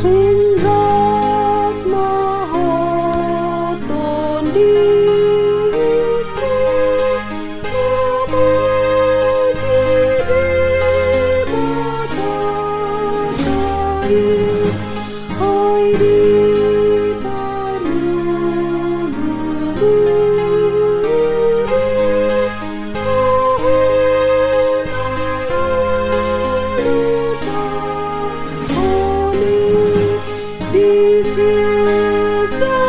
Ringras mahoton ditu memuji di mata kayu hai di di sisa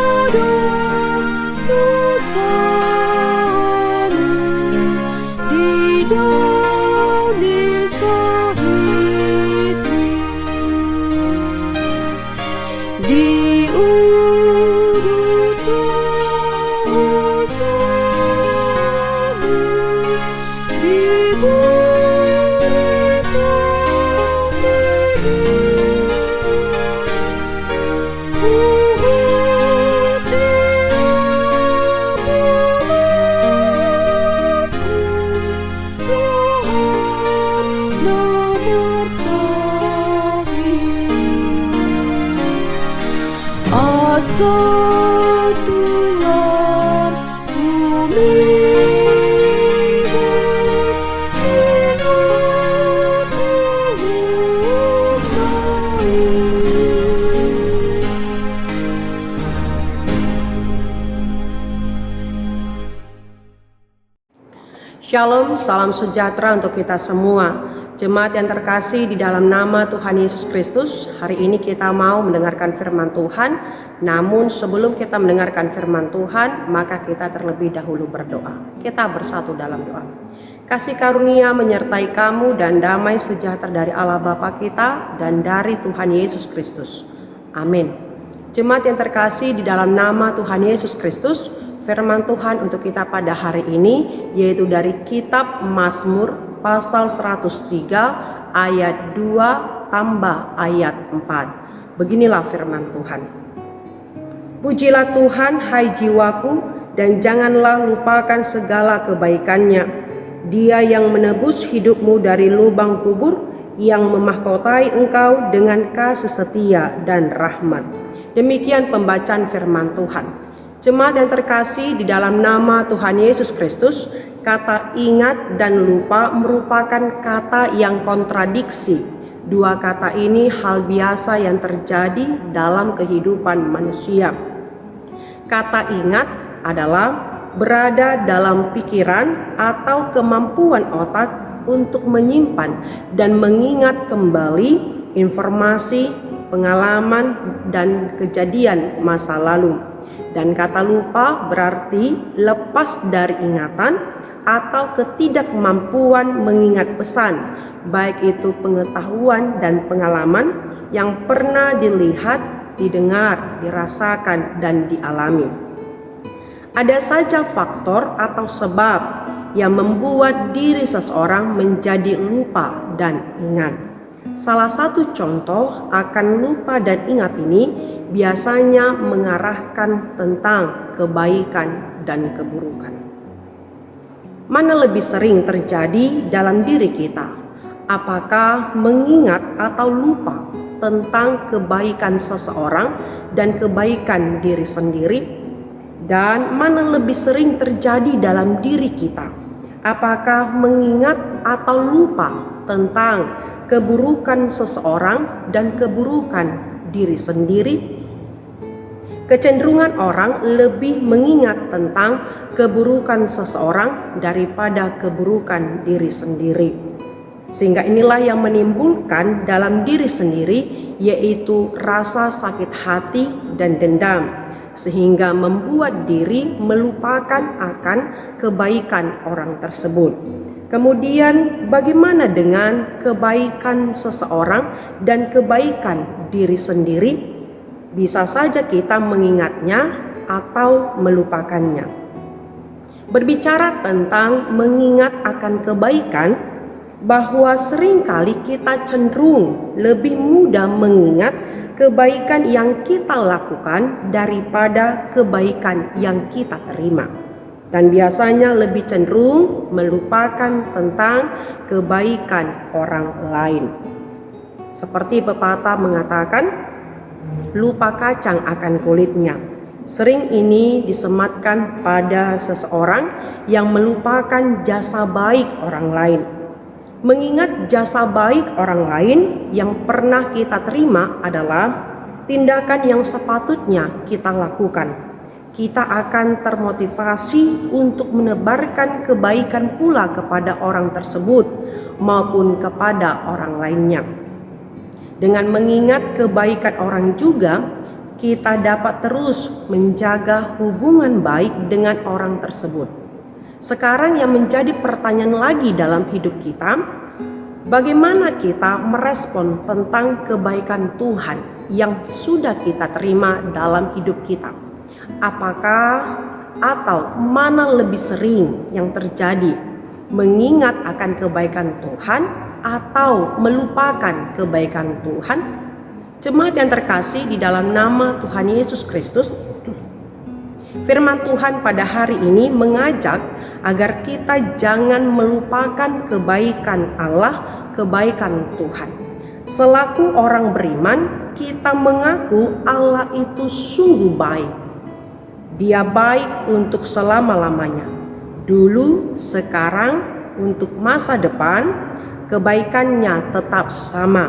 dosamu di daun disahitmu di udut dosamu diberi asa tulang bumi Shalom, salam sejahtera untuk kita semua. Jemaat yang terkasih di dalam nama Tuhan Yesus Kristus, hari ini kita mau mendengarkan firman Tuhan. Namun sebelum kita mendengarkan firman Tuhan, maka kita terlebih dahulu berdoa. Kita bersatu dalam doa. Kasih karunia menyertai kamu dan damai sejahtera dari Allah Bapa kita dan dari Tuhan Yesus Kristus. Amin. Jemaat yang terkasih di dalam nama Tuhan Yesus Kristus, firman Tuhan untuk kita pada hari ini yaitu dari kitab Mazmur pasal 103 ayat 2 tambah ayat 4. Beginilah firman Tuhan. Pujilah Tuhan hai jiwaku dan janganlah lupakan segala kebaikannya. Dia yang menebus hidupmu dari lubang kubur, yang memahkotai engkau dengan kasih setia dan rahmat. Demikian pembacaan firman Tuhan. Jemaat yang terkasih di dalam nama Tuhan Yesus Kristus, kata ingat dan lupa merupakan kata yang kontradiksi. Dua kata ini hal biasa yang terjadi dalam kehidupan manusia. Kata ingat adalah berada dalam pikiran atau kemampuan otak untuk menyimpan dan mengingat kembali informasi, pengalaman, dan kejadian masa lalu. Dan kata lupa berarti lepas dari ingatan atau ketidakmampuan mengingat pesan, baik itu pengetahuan dan pengalaman yang pernah dilihat, didengar, dirasakan, dan dialami. Ada saja faktor atau sebab yang membuat diri seseorang menjadi lupa dan ingat. Salah satu contoh akan lupa dan ingat ini biasanya mengarahkan tentang kebaikan dan keburukan. Mana lebih sering terjadi dalam diri kita? Apakah mengingat atau lupa tentang kebaikan seseorang dan kebaikan diri sendiri? Dan mana lebih sering terjadi dalam diri kita? Apakah mengingat atau lupa tentang keburukan seseorang dan keburukan diri sendiri? Kecenderungan orang lebih mengingat tentang keburukan seseorang daripada keburukan diri sendiri. Sehingga inilah yang menimbulkan dalam diri sendiri yaitu rasa sakit hati dan dendam. sehingga membuat diri melupakan akan kebaikan orang tersebut. Kemudian bagaimana dengan kebaikan seseorang dan kebaikan diri sendiri? Bisa saja kita mengingatnya atau melupakannya. Berbicara tentang mengingat akan kebaikan, bahwa seringkali kita cenderung lebih mudah mengingat kebaikan yang kita lakukan daripada kebaikan yang kita terima. Dan biasanya lebih cenderung melupakan tentang kebaikan orang lain. Seperti pepatah mengatakan, lupa kacang akan kulitnya. Sering ini disematkan pada seseorang yang melupakan jasa baik orang lain. Mengingat jasa baik orang lain yang pernah kita terima adalah tindakan yang sepatutnya kita lakukan. Kita akan termotivasi untuk menebarkan kebaikan pula kepada orang tersebut maupun kepada orang lainnya. Dengan mengingat kebaikan orang juga, kita dapat terus menjaga hubungan baik dengan orang tersebut. Sekarang yang menjadi pertanyaan lagi dalam hidup kita, bagaimana kita merespon tentang kebaikan Tuhan yang sudah kita terima dalam hidup kita? Apakah atau mana lebih sering yang terjadi, mengingat akan kebaikan Tuhan atau melupakan kebaikan Tuhan? Jemaat yang terkasih di dalam nama Tuhan Yesus Kristus, firman Tuhan pada hari ini mengajak agar kita jangan melupakan kebaikan Allah, kebaikan Tuhan. Selaku orang beriman, kita mengaku Allah itu sungguh baik. Dia baik untuk selama-lamanya. Dulu, sekarang, untuk masa depan, kebaikannya tetap sama.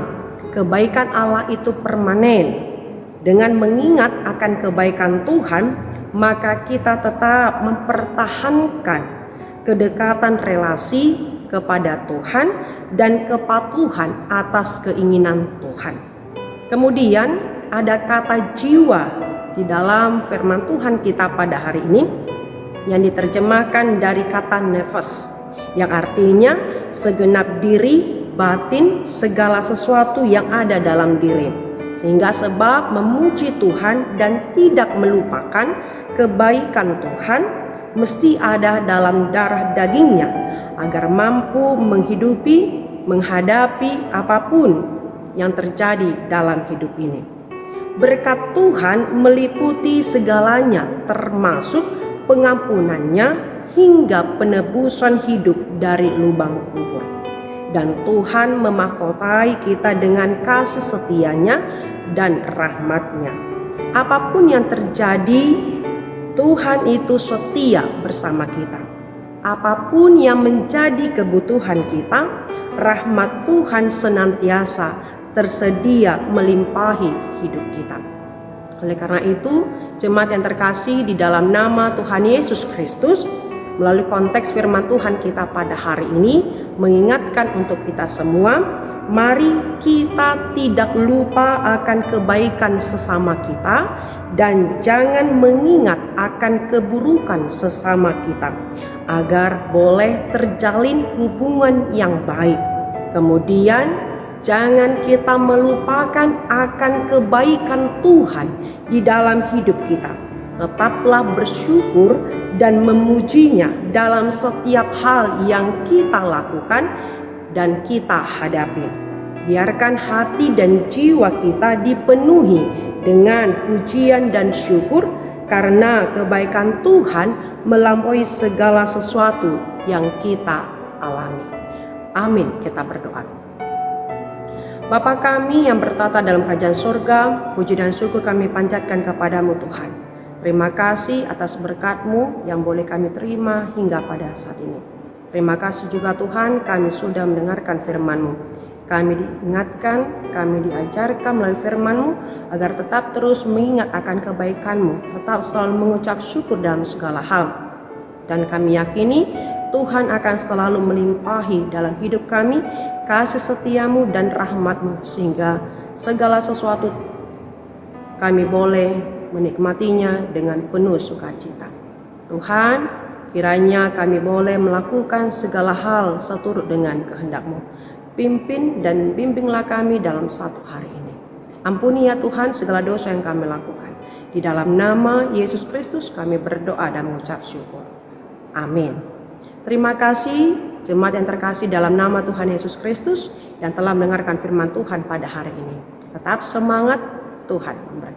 Kebaikan Allah itu permanen. Dengan mengingat akan kebaikan Tuhan, maka kita tetap mempertahankan kedekatan relasi kepada Tuhan dan kepatuhan atas keinginan Tuhan. Kemudian ada kata jiwa di dalam firman Tuhan kita pada hari ini yang diterjemahkan dari kata nefas, yang artinya segenap diri, batin, segala sesuatu yang ada dalam diri. Sehingga sebab memuji Tuhan dan tidak melupakan kebaikan Tuhan mesti ada dalam darah dagingnya agar mampu menghidupi, menghadapi apapun yang terjadi dalam hidup ini. Berkat Tuhan meliputi segalanya, termasuk pengampunannya hingga penebusan hidup dari lubang kubur. Dan Tuhan memahkotai kita dengan kasih setianya dan rahmatnya. Apapun yang terjadi, Tuhan itu setia bersama kita. Apapun yang menjadi kebutuhan kita, rahmat Tuhan senantiasa tersedia melimpahi hidup kita. Oleh karena itu, jemaat yang terkasih di dalam nama Tuhan Yesus Kristus, melalui konteks firman Tuhan kita pada hari ini mengingatkan untuk kita semua, mari kita tidak lupa akan kebaikan sesama kita dan jangan mengingat akan keburukan sesama kita agar boleh terjalin hubungan yang baik. Kemudian jangan kita melupakan akan kebaikan Tuhan di dalam hidup kita. Tetaplah bersyukur dan memujinya dalam setiap hal yang kita lakukan dan kita hadapi. Biarkan hati dan jiwa kita dipenuhi dengan pujian dan syukur karena kebaikan Tuhan melampaui segala sesuatu yang kita alami. Amin. Kita berdoa. Bapa kami yang bertata dalam kerajaan surga, puji dan syukur kami panjatkan kepadamu Tuhan. Terima kasih atas berkat-Mu yang boleh kami terima hingga pada saat ini. Terima kasih juga Tuhan, kami sudah mendengarkan firman-Mu. Kami diingatkan, kami diajarkan melalui firman-Mu agar tetap terus mengingat akan kebaikan-Mu, tetap selalu mengucap syukur dalam segala hal. Dan kami yakini Tuhan akan selalu melimpahi dalam hidup kami kasih setia-Mu dan rahmat-Mu, sehingga segala sesuatu kami boleh menikmatinya dengan penuh sukacita. Tuhan, kiranya kami boleh melakukan segala hal seturut dengan kehendak-Mu. Pimpin dan bimbinglah kami dalam satu hari ini. Ampuni ya Tuhan segala dosa yang kami lakukan. Di dalam nama Yesus Kristus kami berdoa dan mengucap syukur. Amin. Terima kasih jemaat yang terkasih dalam nama Tuhan Yesus Kristus yang telah mendengarkan firman Tuhan pada hari ini. Tetap semangat, Tuhan memberkati.